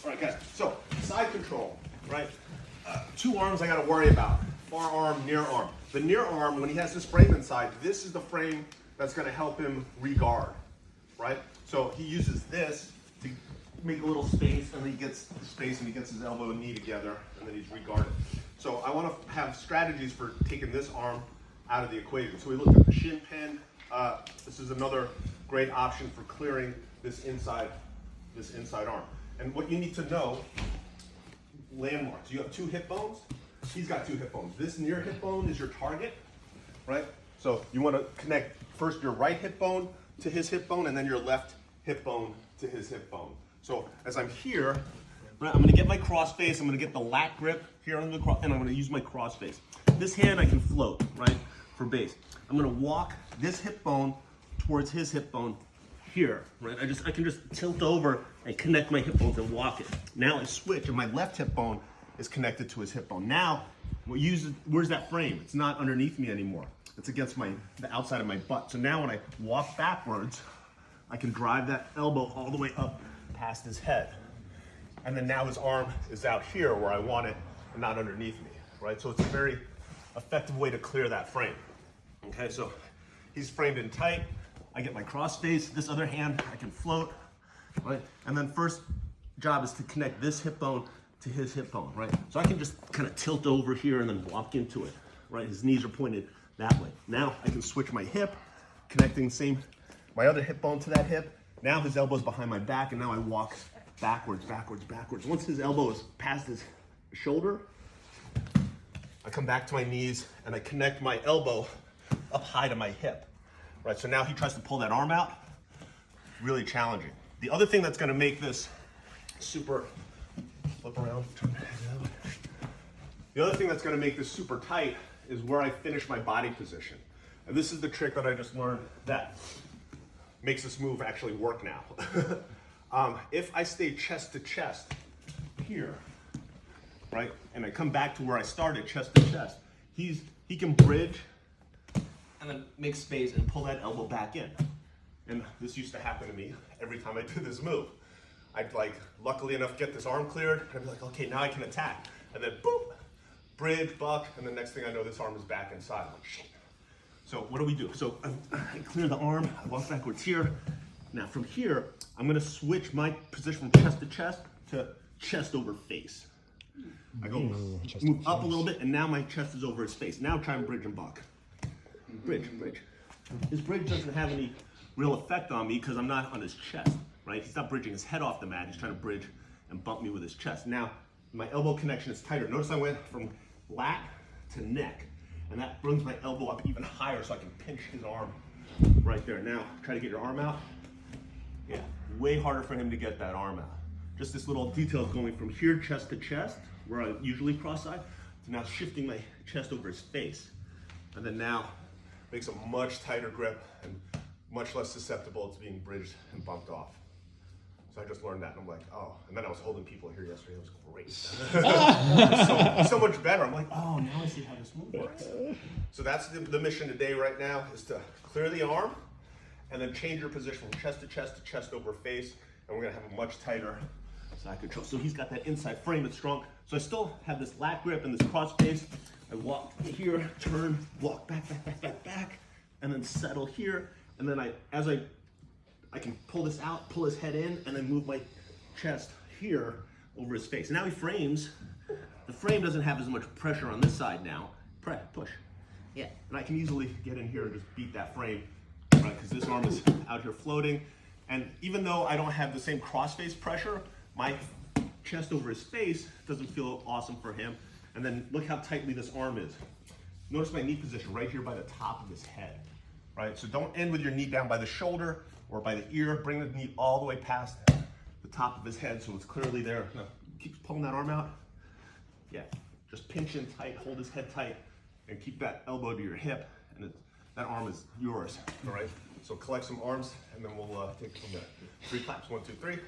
All right, guys. So side control, right? Two arms I got to worry about: far arm, near arm. The near arm, when he has this frame inside, this is the frame that's going to help him re-guard, right? So he uses this to make a little space, and then he gets the space, and he gets his elbow and knee together, and then he's re-guarded. So I want to have strategies for taking this arm out of the equation. So we looked at the shin pin. This is another great option for clearing this inside arm. And what you need to know, landmarks. You have two hip bones. He's got two hip bones. This near hip bone is your target, right? So you want to connect first your right hip bone to his hip bone, and then your left hip bone to his hip bone. So as I'm here, right, I'm going to get my cross face. I'm going to get the lat grip here on the cross, and I'm going to use my cross face. This hand I can float, right, for base. I'm going to walk this hip bone towards his hip bone here, right? I can just tilt over and connect my hip bones and walk it. Now I switch, and my left hip bone is connected to his hip bone. Now, where's that frame? It's not underneath me anymore. It's against the outside of my butt. So now when I walk backwards, I can drive that elbow all the way up past his head. And then now his arm is out here where I want it and not underneath me, right? So it's a very effective way to clear that frame. Okay, so he's framed in tight. I get my cross face. This other hand, I can float, right? And then first job is to connect this hip bone to his hip bone, right? So I can just kind of tilt over here and then walk into it, right? His knees are pointed that way. Now I can switch my hip, connecting my other hip bone to that hip. Now his elbow's behind my back, and now I walk backwards, backwards, backwards. Once his elbow is past his shoulder, I come back to my knees and I connect my elbow up high to my hip, right? So now he tries to pull that arm out, really challenging. The other thing that's gonna make this super, flip around, turn my head out. The other thing that's gonna make this super tight is where I finish my body position. And this is the trick that I just learned that makes this move actually work now. If I stay chest to chest here, right, and I come back to where I started, chest to chest, he can bridge and then make space and pull that elbow back in. And this used to happen to me every time I did this move. I'd luckily enough, get this arm cleared, and I'd be like, okay, now I can attack. And then boop, bridge, buck, and the next thing I know, this arm is back inside. I'm like, shit. So what do we do? So I clear the arm, I walk backwards here. Now from here, I'm gonna switch my position from chest to chest to chest over face. I go move up a little bit, and now my chest is over his face. Now try and bridge and buck. Bridge, bridge. His bridge doesn't have any real effect on me because I'm not on his chest, right? He's not bridging his head off the mat. He's trying to bridge and bump me with his chest. Now, my elbow connection is tighter. Notice I went from lat to neck, and that brings my elbow up even higher so I can pinch his arm right there. Now, try to get your arm out. Yeah, way harder for him to get that arm out. Just this little detail going from here, chest to chest, where I usually cross-side, to now shifting my chest over his face. And then now, makes a much tighter grip and much less susceptible to being bridged and bumped off. So I just learned that, and I'm like, oh. And then I was holding people here yesterday. It was great. It was so much better. I'm like, oh, now I see how this move works. So that's the mission today right now, is to clear the arm and then change your position from chest to chest over face, and we're gonna have a much tighter side control. So he's got that inside frame, it's strong. So I still have this lat grip and this cross face. I walk here, turn, walk back, back, back, back, back, and then settle here. And then I can pull this out, pull his head in, and then move my chest here over his face. Now he frames. The frame doesn't have as much pressure on this side now. Push. Yeah. And I can easily get in here and just beat that frame, right? Because this arm is out here floating. And even though I don't have the same cross-face pressure, my chest over his face doesn't feel awesome for him. And then look how tightly this arm is. Notice my knee position right here by the top of his head, right? So don't end with your knee down by the shoulder or by the ear. Bring the knee all the way past the top of his head so it's clearly there. Now, keep pulling that arm out. Yeah, just pinch in tight, hold his head tight, and keep that elbow to your hip, and that arm is yours, all right? So collect some arms, and then we'll take it from there. 3 claps, 1, 2, 3.